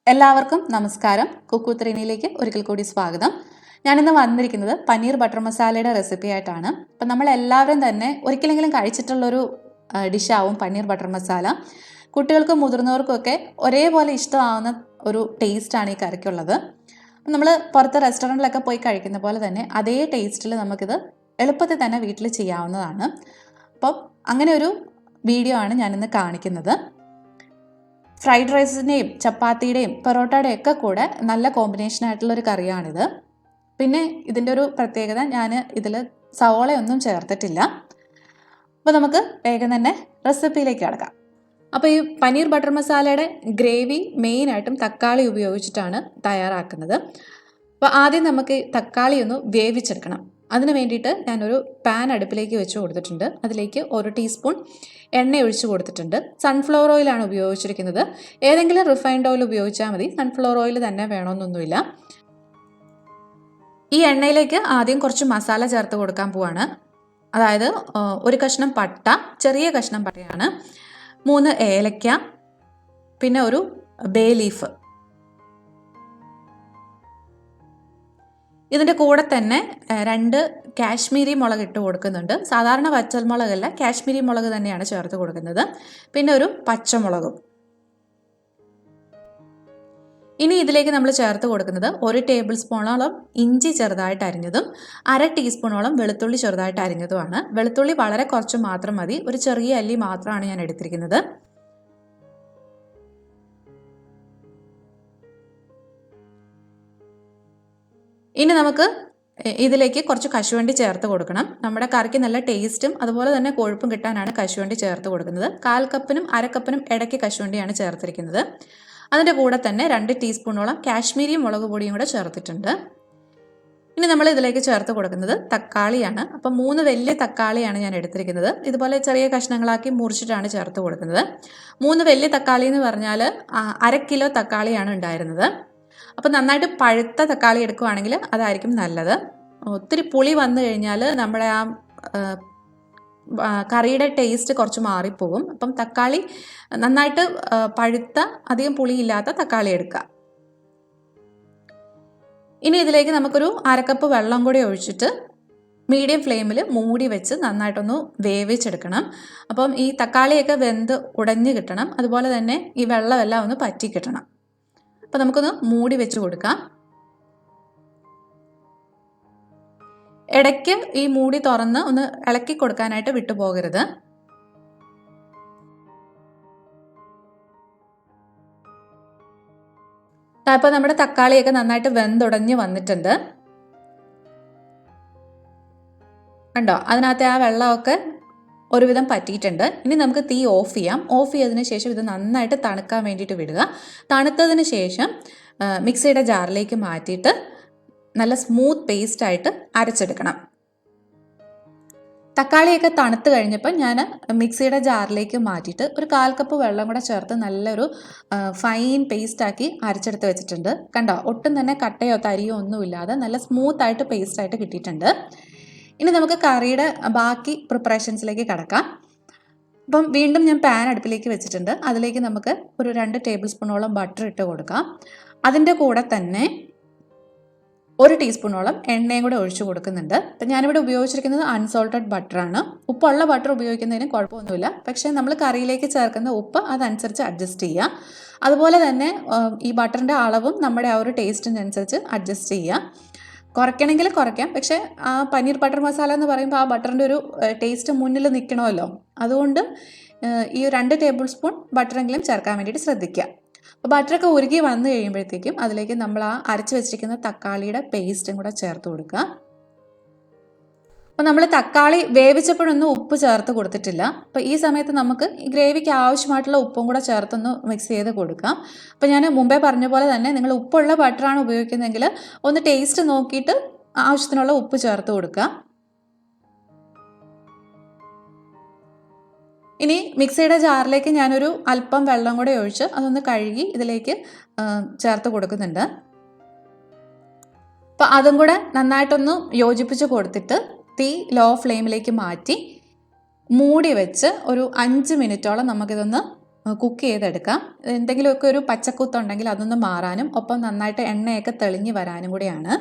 എല്ലാവർക്കും നമസ്കാരം. കുക്കൂത്രീനിയിലേക്ക് ഒരിക്കൽ കൂടി സ്വാഗതം. ഞാനിന്ന് വന്നിരിക്കുന്നത് പനീർ ബട്ടർ മസാലയുടെ റെസിപ്പി ആയിട്ടാണ്. അപ്പം നമ്മളെല്ലാവരും തന്നെ ഒരിക്കലെങ്കിലും കഴിച്ചിട്ടുള്ളൊരു ഡിഷാവും പനീർ ബട്ടർ മസാല. കുട്ടികൾക്കും മുതിർന്നവർക്കുമൊക്കെ ഒരേപോലെ ഇഷ്ടമാവുന്ന ഒരു ടേസ്റ്റാണ് ഈ കറിക്കുള്ളത്. അപ്പം നമ്മൾ പുറത്ത് റെസ്റ്റോറൻറ്റിലൊക്കെ പോയി കഴിക്കുന്ന പോലെ തന്നെ അതേ ടേസ്റ്റിൽ നമുക്കിത് എളുപ്പത്തിൽ തന്നെ വീട്ടിൽ ചെയ്യാവുന്നതാണ്. അപ്പം അങ്ങനെ ഒരു വീഡിയോ ആണ് ഞാനിന്ന് കാണിക്കുന്നത്. ഫ്രൈഡ് റൈസിൻ്റെയും ചപ്പാത്തിയുടെയും പൊറോട്ടയുടെയും ഒക്കെ കൂടെ നല്ല കോമ്പിനേഷൻ ആയിട്ടുള്ളൊരു കറിയാണിത്. പിന്നെ ഇതിൻ്റെ ഒരു പ്രത്യേകത, ഞാൻ ഇതിൽ സവോളയൊന്നും ചേർത്തിട്ടില്ല. അപ്പോൾ നമുക്ക് വേഗം തന്നെ റെസിപ്പിയിലേക്ക് കടക്കാം. അപ്പോൾ ഈ പനീർ ബട്ടർ മസാലയുടെ ഗ്രേവി മെയിനായിട്ടും തക്കാളി ഉപയോഗിച്ചിട്ടാണ് തയ്യാറാക്കുന്നത്. അപ്പോൾ ആദ്യം നമുക്ക് തക്കാളി ഒന്ന് വേവിച്ചെടുക്കണം. അതിന് വേണ്ടിയിട്ട് ഞാനൊരു പാൻ അടുപ്പിലേക്ക് വെച്ച് കൊടുത്തിട്ടുണ്ട്. അതിലേക്ക് 1 ടീസ്പൂൺ എണ്ണ ഒഴിച്ച് കൊടുത്തിട്ടുണ്ട്. സൺഫ്ലവർ ഓയിലാണ് ഉപയോഗിച്ചിരിക്കുന്നത്. ഏതെങ്കിലും റിഫൈൻഡ് ഓയിൽ ഉപയോഗിച്ചാൽ മതി, സൺഫ്ലവർ ഓയിൽ തന്നെ വേണമെന്നൊന്നുമില്ല. ഈ എണ്ണയിലേക്ക് ആദ്യം കുറച്ച് മസാല ചേർത്ത് കൊടുക്കാൻ പോവാണ്. അതായത് 1 കഷ്ണം പട്ട, ചെറിയ കഷ്ണം പട്ടയാണ്, 3 ഏലക്ക, പിന്നെ ഒരു ബേ ലീഫ്. ഇതിൻ്റെ കൂടെ തന്നെ 2 കാശ്മീരി മുളക് ഇട്ട് കൊടുക്കുന്നുണ്ട്. സാധാരണ വറ്റൽമുളകല്ല, കാശ്മീരി മുളക് തന്നെയാണ് ചേർത്ത് കൊടുക്കുന്നത്. പിന്നെ ഒരു പച്ചമുളകും. ഇനി ഇതിലേക്ക് നമ്മൾ ചേർത്ത് കൊടുക്കുന്നത് 1 ടേബിൾ സ്പൂണോളം ഇഞ്ചി ചെറുതായിട്ട് അരിഞ്ഞതും 1/2 ടീസ്പൂണോളം വെളുത്തുള്ളി ചെറുതായിട്ട് അരിഞ്ഞതുമാണ്. വെളുത്തുള്ളി വളരെ കുറച്ച് മാത്രം മതി, ഒരു ചെറിയ അല്ലി മാത്രമാണ് ഞാൻ എടുത്തിരിക്കുന്നത്. ഇനി നമുക്ക് ഇതിലേക്ക് കുറച്ച് കശുവണ്ടി ചേർത്ത് കൊടുക്കണം. നമ്മുടെ കറിക്ക് നല്ല ടേസ്റ്റും അതുപോലെ തന്നെ കൊഴുപ്പും കിട്ടാനാണ് കശുവണ്ടി ചേർത്ത് കൊടുക്കുന്നത്. 1/4 കപ്പിനും 1/2 കപ്പിനും ഇടയ്ക്ക് കശുവണ്ടിയാണ് ചേർത്തിരിക്കുന്നത്. അതിൻ്റെ കൂടെ തന്നെ 2 ടീസ്പൂണോളം കാശ്മീരി മുളക് പൊടിയും കൂടെ ചേർത്തിട്ടുണ്ട്. ഇനി നമ്മൾ ഇതിലേക്ക് ചേർത്ത് കൊടുക്കുന്നത് തക്കാളിയാണ്. അപ്പം 3 വലിയ തക്കാളിയാണ് ഞാൻ എടുത്തിരിക്കുന്നത്. ഇതുപോലെ ചെറിയ കഷ്ണങ്ങളാക്കി മുറിച്ചിട്ടാണ് ചേർത്ത് കൊടുക്കുന്നത്. 3 വലിയ തക്കാളി എന്ന് പറഞ്ഞാൽ 1/2 കിലോ തക്കാളിയാണ് ഉണ്ടായിരുന്നത്. അപ്പോൾ നന്നായിട്ട് പഴുത്ത തക്കാളി എടുക്കുകയാണെങ്കിൽ അതായിരിക്കും നല്ലത്. ഒത്തിരി പുളി വന്നു കഴിഞ്ഞാൽ നമ്മുടെ ആ കറിയുടെ ടേസ്റ്റ് കുറച്ച് മാറിപ്പോകും. അപ്പം തക്കാളി നന്നായിട്ട് പഴുത്ത, അധികം പുളിയില്ലാത്ത തക്കാളി എടുക്കുക. ഇനി ഇതിലേക്ക് നമുക്കൊരു 1/2 കപ്പ് വെള്ളം കൂടി ഒഴിച്ചിട്ട് മീഡിയം ഫ്ലെയിമിൽ മൂടി വെച്ച് നന്നായിട്ടൊന്ന് വേവിച്ചെടുക്കണം. അപ്പം ഈ തക്കാളിയൊക്കെ വെന്ത് ഉടഞ്ഞ് കിട്ടണം, അതുപോലെ തന്നെ ഈ വെള്ളമെല്ലാം ഒന്ന് പറ്റി കിട്ടണം. അപ്പോൾ നമുക്കൊന്ന് മൂടി വെച്ച് കൊടുക്കാം. ഇടയ്ക്ക് ഈ മൂടി തുറന്ന് ഒന്ന് ഇളക്കി കൊടുക്കാനായിട്ട് വിട്ടുപോകരുത്. അപ്പോൾ നമ്മുടെ തക്കാളിയൊക്കെ നന്നായിട്ട് വെന്തുടഞ്ഞ് വന്നിട്ടുണ്ട്. കണ്ടോ, അതിനകത്തെ ആ വെള്ളമൊക്കെ ഒരുവിധം പറ്റിയിട്ടുണ്ട്. ഇനി നമുക്ക് തീ ഓഫ് ചെയ്യാം. ഓഫ് ചെയ്തതിന് ശേഷം ഇത് നന്നായിട്ട് തണുക്കാൻ വേണ്ടിയിട്ട് വിടുക. തണുത്തതിന് ശേഷം മിക്സിയുടെ ജാറിലേക്ക് മാറ്റിയിട്ട് നല്ല സ്മൂത്ത് പേസ്റ്റായിട്ട് അരച്ചെടുക്കണം. തക്കാളിയൊക്കെ തണുത്ത് കഴിഞ്ഞപ്പോൾ ഞാൻ മിക്സിയുടെ ജാറിലേക്ക് മാറ്റിയിട്ട് ഒരു 1/4 കപ്പ് വെള്ളം കൂടെ ചേർത്ത് നല്ലൊരു ഫൈൻ പേസ്റ്റാക്കി അരച്ചെടുത്ത് വെച്ചിട്ടുണ്ട്. കണ്ടോ, ഒട്ടും തന്നെ കട്ടയോ തരിയോ ഒന്നുമില്ലാതെ നല്ല സ്മൂത്തായിട്ട് പേസ്റ്റായിട്ട് കിട്ടിയിട്ടുണ്ട്. ഇനി നമുക്ക് കറിയുടെ ബാക്കി പ്രിപ്പറേഷൻസിലേക്ക് കടക്കാം. അപ്പം വീണ്ടും ഞാൻ പാൻ അടുപ്പിലേക്ക് വെച്ചിട്ടുണ്ട്. അതിലേക്ക് നമുക്ക് ഒരു 2 ടേബിൾ സ്പൂണോളം ബട്ടർ ഇട്ട് കൊടുക്കാം. അതിൻ്റെ കൂടെ തന്നെ 1 ടീസ്പൂണോളം എണ്ണയും കൂടെ ഒഴിച്ചു കൊടുക്കുന്നുണ്ട്. അപ്പം ഞാനിവിടെ ഉപയോഗിച്ചിരിക്കുന്നത് അൺസോൾട്ടഡ് ബട്ടറാണ്. ഉപ്പുള്ള ബട്ടർ ഉപയോഗിക്കുന്നതിന് കുഴപ്പമൊന്നുമില്ല, പക്ഷേ നമ്മൾ കറിയിലേക്ക് ചേർക്കുന്ന ഉപ്പ് അതനുസരിച്ച് അഡ്ജസ്റ്റ് ചെയ്യുക. അതുപോലെ തന്നെ ഈ ബട്ടറിൻ്റെ അളവും നമ്മുടെ ആ ഒരു ടേസ്റ്റിനനുസരിച്ച് അഡ്ജസ്റ്റ് ചെയ്യുക. കുറയ്ക്കണമെങ്കിൽ കുറയ്ക്കാം, പക്ഷേ ആ പനീർ ബട്ടർ മസാല എന്ന് പറയുമ്പോൾ ആ ബട്ടറിൻ്റെ ഒരു ടേസ്റ്റ് മുന്നിൽ നിൽക്കണമല്ലോ. അതുകൊണ്ട് ഈ 2 ടേബിൾ സ്പൂൺ ബട്ടറെങ്കിലും ചേർക്കാൻ വേണ്ടിയിട്ട് ശ്രദ്ധിക്കുക. അപ്പോൾ ബട്ടറൊക്കെ ഉരുകി വന്നു കഴിയുമ്പോഴത്തേക്കും അതിലേക്ക് നമ്മൾ ആ അരച്ച് വെച്ചിരിക്കുന്ന തക്കാളിയുടെ പേസ്റ്റും കൂടെ ചേർത്ത് കൊടുക്കുക. അപ്പോൾ നമ്മൾ തക്കാളി വേവിച്ചപ്പോഴൊന്നും ഉപ്പ് ചേർത്ത് കൊടുത്തിട്ടില്ല. അപ്പോൾ ഈ സമയത്ത് നമുക്ക് ഈ ഗ്രേവിക്ക് ആവശ്യമായിട്ടുള്ള ഉപ്പും കൂടെ ചേർത്തൊന്ന് മിക്സ് ചെയ്ത് കൊടുക്കാം. അപ്പോൾ ഞാൻ മുമ്പേ പറഞ്ഞ പോലെ തന്നെ നിങ്ങൾ ഉപ്പുള്ള ബട്ടറാണ് ഉപയോഗിക്കുന്നതെങ്കിൽ ഒന്ന് ടേസ്റ്റ് നോക്കിയിട്ട് ആവശ്യത്തിനുള്ള ഉപ്പ് ചേർത്ത് കൊടുക്കുക. ഇനി മിക്സിയുടെ ജാറിലേക്ക് ഞാനൊരു അല്പം വെള്ളം കൂടെ ഒഴിച്ച് അതൊന്ന് കഴുകി ഇതിലേക്ക് ചേർത്ത് കൊടുക്കുന്നുണ്ട്. അപ്പോൾ അതും കൂടെ നന്നായിട്ടൊന്ന് യോജിപ്പിച്ച് കൊടുത്തിട്ട് തീ ലോ ഫ്ലെയിമിലേക്ക് മാറ്റി മൂടി വെച്ച് ഒരു 5 മിനിറ്റോളം നമുക്കിതൊന്ന് കുക്ക് ചെയ്തെടുക്കാം. എന്തെങ്കിലുമൊക്കെ ഒരു പച്ചക്കുത്തുണ്ടെങ്കിൽ അതൊന്ന് മാറാനും ഒപ്പം നന്നായിട്ട് എണ്ണയൊക്കെ തെളിഞ്ഞ് വരാനും കൂടിയാണ്.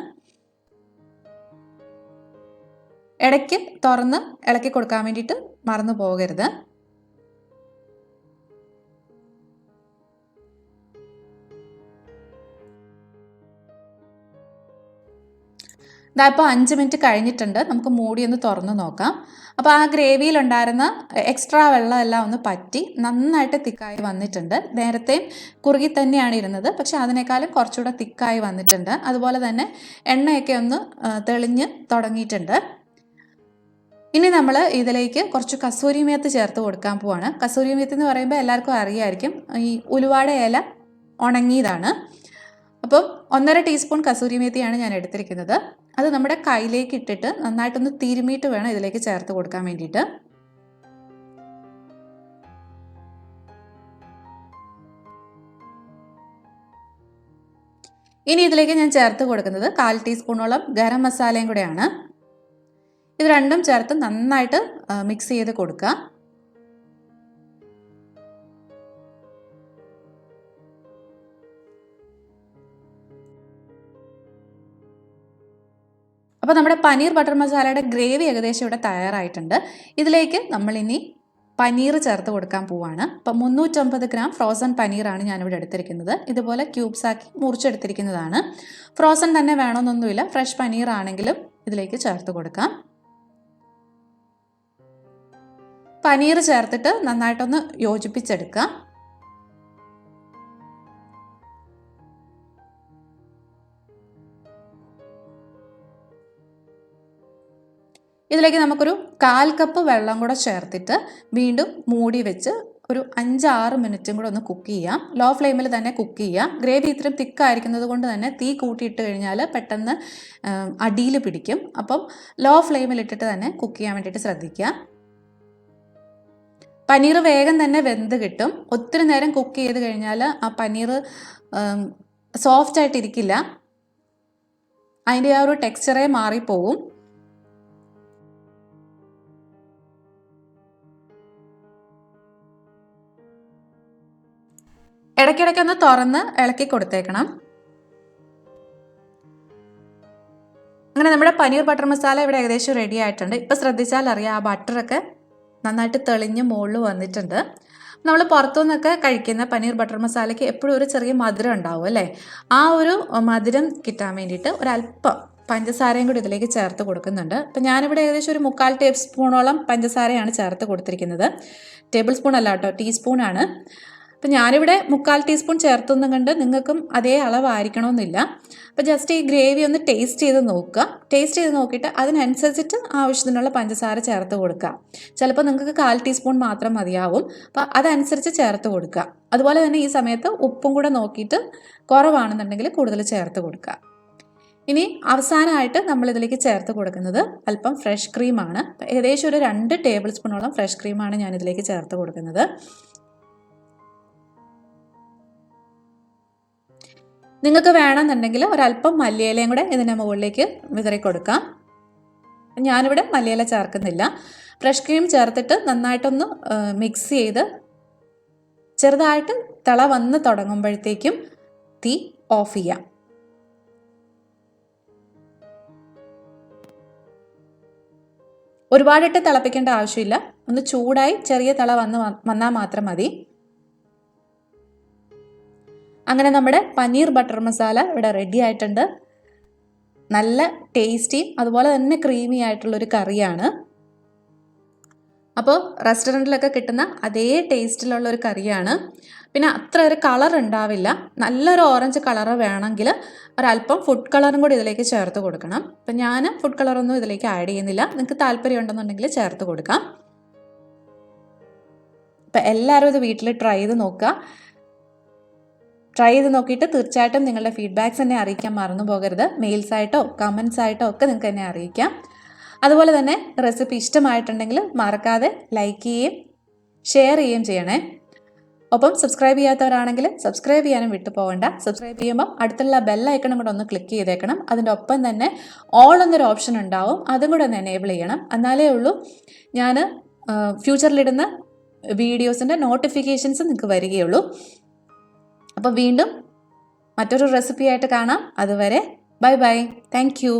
ഇടയ്ക്ക് തുറന്ന് ഇളക്കി കൊടുക്കാൻ വേണ്ടിയിട്ട് മറന്നു പോകരുത്. ഇതാ ഇപ്പോൾ 5 മിനിറ്റ് കഴിഞ്ഞിട്ടുണ്ട്. നമുക്ക് മൂടി ഒന്ന് തുറന്ന് നോക്കാം. അപ്പോൾ ആ ഗ്രേവിയിലുണ്ടായിരുന്ന എക്സ്ട്രാ വെള്ളമെല്ലാം ഒന്ന് പറ്റി നന്നായിട്ട് തിക്കായി വന്നിട്ടുണ്ട്. നേരത്തെ കുറുകി തന്നെയാണ് ഇരുന്നത്, പക്ഷെ അതിനേക്കാളും കുറച്ചുകൂടെ തിക്കായി വന്നിട്ടുണ്ട്. അതുപോലെ തന്നെ എണ്ണയൊക്കെ ഒന്ന് തെളിഞ്ഞ് തുടങ്ങിയിട്ടുണ്ട്. ഇനി നമ്മൾ ഇതിലേക്ക് കുറച്ച് കസൂരി മേത്ത് ചേർത്ത് കൊടുക്കാൻ പോവാണ്. കസൂരി മേത്ത് എന്ന് പറയുമ്പോൾ എല്ലാവർക്കും അറിയായിരിക്കും, ഈ ഉലുവാട ഇല ഉണങ്ങിയതാണ്. അപ്പം 1.5 ടീസ്പൂൺ കസൂരി മേത്തിയാണ് ഞാൻ എടുത്തിരിക്കുന്നത്. അത് നമ്മുടെ കയ്യിലേക്ക് ഇട്ടിട്ട് നന്നായിട്ടൊന്ന് തിരുമിയിട്ട് വേണം ഇതിലേക്ക് ചേർത്ത് കൊടുക്കാൻ വേണ്ടിയിട്ട്. ഇനി ഇതിലേക്ക് ഞാൻ ചേർത്ത് കൊടുക്കുന്നത് 1/4 ടീസ്പൂണോളം ഗരം മസാലയും കൂടെയാണ്. ഇത് രണ്ടും ചേർത്ത് നന്നായിട്ട് മിക്സ് ചെയ്ത് കൊടുക്കുക. അപ്പോൾ നമ്മുടെ പനീർ ബട്ടർ മസാലയുടെ ഗ്രേവി ഏകദേശം ഇവിടെ തയ്യാറായിട്ടുണ്ട്. ഇതിലേക്ക് നമ്മളിനി പനീർ ചേർത്ത് കൊടുക്കാൻ പോവാണ്. അപ്പോൾ 350 ഗ്രാം ഫ്രോസൺ പനീറാണ് ഞാനിവിടെ എടുത്തിരിക്കുന്നത്. ഇതുപോലെ ക്യൂബ്സ് ആക്കി മുറിച്ചെടുത്തിരിക്കുന്നതാണ്. ഫ്രോസൺ തന്നെ വേണമെന്നൊന്നുമില്ല, ഫ്രഷ് പനീർ ആണെങ്കിലും ഇതിലേക്ക് ചേർത്ത് കൊടുക്കാം. പനീർ ചേർത്തിട്ട് നന്നായിട്ടൊന്ന് യോജിപ്പിച്ചെടുക്കുക. ഇതിലേക്ക് നമുക്കൊരു 1/4 കപ്പ് വെള്ളം കൂടെ ചേർത്തിട്ട് വീണ്ടും മൂടി വെച്ച് ഒരു 5-6 മിനിറ്റും കൂടെ ഒന്ന് കുക്ക് ചെയ്യാം. ലോ ഫ്ലെയിമിൽ തന്നെ കുക്ക് ചെയ്യാം. ഗ്രേവി ഇത്രയും തിക്കായിരിക്കുന്നത് കൊണ്ട് തന്നെ തീ കൂട്ടിയിട്ട് കഴിഞ്ഞാൽ പെട്ടെന്ന് അടിയിൽ പിടിക്കും. അപ്പം ലോ ഫ്ലെയിമിൽ ഇട്ടിട്ട് തന്നെ കുക്ക് ചെയ്യാൻ വേണ്ടിയിട്ട് ശ്രദ്ധിക്കുക. പനീർ വേഗം തന്നെ വെന്ത് കിട്ടും. ഒത്തിരി നേരം കുക്ക് ചെയ്ത് കഴിഞ്ഞാൽ ആ പനീർ സോഫ്റ്റ് ആയിട്ടിരിക്കില്ല, അതിൻ്റെ ആ ഒരു ടെക്സ്ചറേ മാറിപ്പോവും. ഇടയ്ക്കിടയ്ക്കൊന്ന് തുറന്ന് ഇളക്കി കൊടുത്തേക്കണം. അങ്ങനെ നമ്മുടെ പനീർ ബട്ടർ മസാല ഇവിടെ ഏകദേശം റെഡി ആയിട്ടുണ്ട്. ഇപ്പം ശ്രദ്ധിച്ചാൽ അറിയാം, ആ ബട്ടറൊക്കെ നന്നായിട്ട് തെളിഞ്ഞ് മുകളിൽ വന്നിട്ടുണ്ട്. നമ്മൾ പുറത്തുനിന്നൊക്കെ കഴിക്കുന്ന പനീർ ബട്ടർ മസാലയ്ക്ക് എപ്പോഴും ഒരു ചെറിയ മധുരം ഉണ്ടാവും അല്ലേ? ആ ഒരു മധുരം കിട്ടാൻ വേണ്ടിയിട്ട് ഒരല്പം പഞ്ചസാരയും കൂടി ഇതിലേക്ക് ചേർത്ത് കൊടുക്കുന്നുണ്ട്. അപ്പം ഞാനിവിടെ ഏകദേശം ഒരു 3/4 ടേബിൾ സ്പൂണോളം പഞ്ചസാരയാണ് ചേർത്ത് കൊടുത്തിരിക്കുന്നത്. ടേബിൾ സ്പൂൺ അല്ല കേട്ടോ, ടീസ്പൂണാണ്. അപ്പം ഞാനിവിടെ 3/4 ടീസ്പൂൺ ചേർത്തൊന്നും കണ്ട് നിങ്ങൾക്കും അതേ അളവായിരിക്കണമെന്നില്ല. അപ്പോൾ ജസ്റ്റ് ഈ ഗ്രേവി ഒന്ന് ടേസ്റ്റ് ചെയ്ത് നോക്കുക. ടേസ്റ്റ് ചെയ്ത് നോക്കിയിട്ട് അതിനനുസരിച്ചിട്ട് ആവശ്യത്തിനുള്ള പഞ്ചസാര ചേർത്ത് കൊടുക്കുക. ചിലപ്പോൾ നിങ്ങൾക്ക് 1/4 ടീസ്പൂൺ മാത്രം മതിയാവും. അപ്പോൾ അതനുസരിച്ച് ചേർത്ത് കൊടുക്കുക. അതുപോലെ തന്നെ ഈ സമയത്ത് ഉപ്പും കൂടെ നോക്കിയിട്ട് കുറവാണെന്നുണ്ടെങ്കിൽ കൂടുതൽ ചേർത്ത് കൊടുക്കുക. ഇനി അവസാനമായിട്ട് നമ്മളിതിലേക്ക് ചേർത്ത് കൊടുക്കുന്നത് അല്പം ഫ്രഷ് ക്രീമാണ്. ഏകദേശം ഒരു 2 ടേബിൾ സ്പൂണോളം ഫ്രഷ് ക്രീമാണ് ഞാനിതിലേക്ക് ചേർത്ത് കൊടുക്കുന്നത്. നിങ്ങൾക്ക് വേണമെന്നുണ്ടെങ്കിൽ ഒരല്പം മല്ലിയിലയും കൂടെ ഇതിൻ്റെ മുകളിലേക്ക് വിതറി കൊടുക്കാം. ഞാനിവിടെ മല്ലിയില ചേർക്കുന്നില്ല. ഫ്രഷ് ക്രീം ചേർത്തിട്ട് നന്നായിട്ടൊന്ന് മിക്സ് ചെയ്ത് ചെറുതായിട്ട് തിള വന്ന് തുടങ്ങുമ്പോഴത്തേക്കും തീ ഓഫ് ചെയ്യാം. ഒരുപാടിട്ട് തിളപ്പിക്കേണ്ട ആവശ്യമില്ല. ഒന്ന് ചൂടായി ചെറിയ തിള വന്നാൽ മാത്രം മതി. അങ്ങനെ നമ്മുടെ പനീർ ബട്ടർ മസാല ഇവിടെ റെഡി ആയിട്ടുണ്ട്. നല്ല ടേസ്റ്റിയും അതുപോലെ തന്നെ ക്രീമി ആയിട്ടുള്ളൊരു കറിയാണ്. അപ്പോൾ റെസ്റ്റോറൻറ്റിലൊക്കെ കിട്ടുന്ന അതേ ടേസ്റ്റിലുള്ള ഒരു കറിയാണ്. പിന്നെ അത്ര ഒരു കളർ ഉണ്ടാവില്ല. നല്ലൊരു ഓറഞ്ച് കളർ വേണമെങ്കിൽ ഒരല്പം ഫുഡ് കളറും കൂടി ഇതിലേക്ക് ചേർത്ത് കൊടുക്കണം. അപ്പം ഞാൻ ഫുഡ് കളറൊന്നും ഇതിലേക്ക് ആഡ് ചെയ്യുന്നില്ല. നിങ്ങൾക്ക് താല്പര്യം ഉണ്ടെന്നുണ്ടെങ്കിൽ ചേർത്ത് കൊടുക്കാം. അപ്പം എല്ലാവരും ഇത് വീട്ടിൽ ട്രൈ ചെയ്ത് നോക്കുക. ട്രൈ ചെയ്ത് നോക്കിയിട്ട് തീർച്ചയായിട്ടും നിങ്ങളുടെ ഫീഡ്ബാക്ക്സ് എന്നെ അറിയിക്കാൻ മറന്നു പോകരുത്. മെയിൽസ് ആയിട്ടോ കമൻസ് ആയിട്ടോ ഒക്കെ നിങ്ങൾക്ക് എന്നെ അറിയിക്കാം. അതുപോലെ തന്നെ റെസിപ്പി ഇഷ്ടമായിട്ടുണ്ടെങ്കിൽ മറക്കാതെ ലൈക്ക് ചെയ്യുകയും ഷെയർ ചെയ്യുകയും ചെയ്യണേ. ഒപ്പം സബ്സ്ക്രൈബ് ചെയ്യാത്തവരാണെങ്കിൽ സബ്സ്ക്രൈബ് ചെയ്യാനും വിട്ടു പോകണ്ട. സബ്സ്ക്രൈബ് ചെയ്യുമ്പോൾ അടുത്തുള്ള ബെൽ ഐക്കണും കൂടെ ഒന്ന് ക്ലിക്ക് ചെയ്തേക്കണം. അതിൻ്റെ ഒപ്പം തന്നെ ഓൾ എന്നൊരു ഓപ്ഷൻ ഉണ്ടാവും, അതും കൂടെ ഒന്ന് എനേബിൾ ചെയ്യണം. എന്നാലേ ഉള്ളൂ ഞാൻ ഫ്യൂച്ചറിലിടുന്ന വീഡിയോസിൻ്റെ നോട്ടിഫിക്കേഷൻസ് നിങ്ങൾക്ക് വരികയുള്ളൂ. അപ്പോൾ വീണ്ടും മറ്റൊരു റെസിപ്പി ആയിട്ട് കാണാം. അതുവരെ ബൈ ബൈ. Thank you.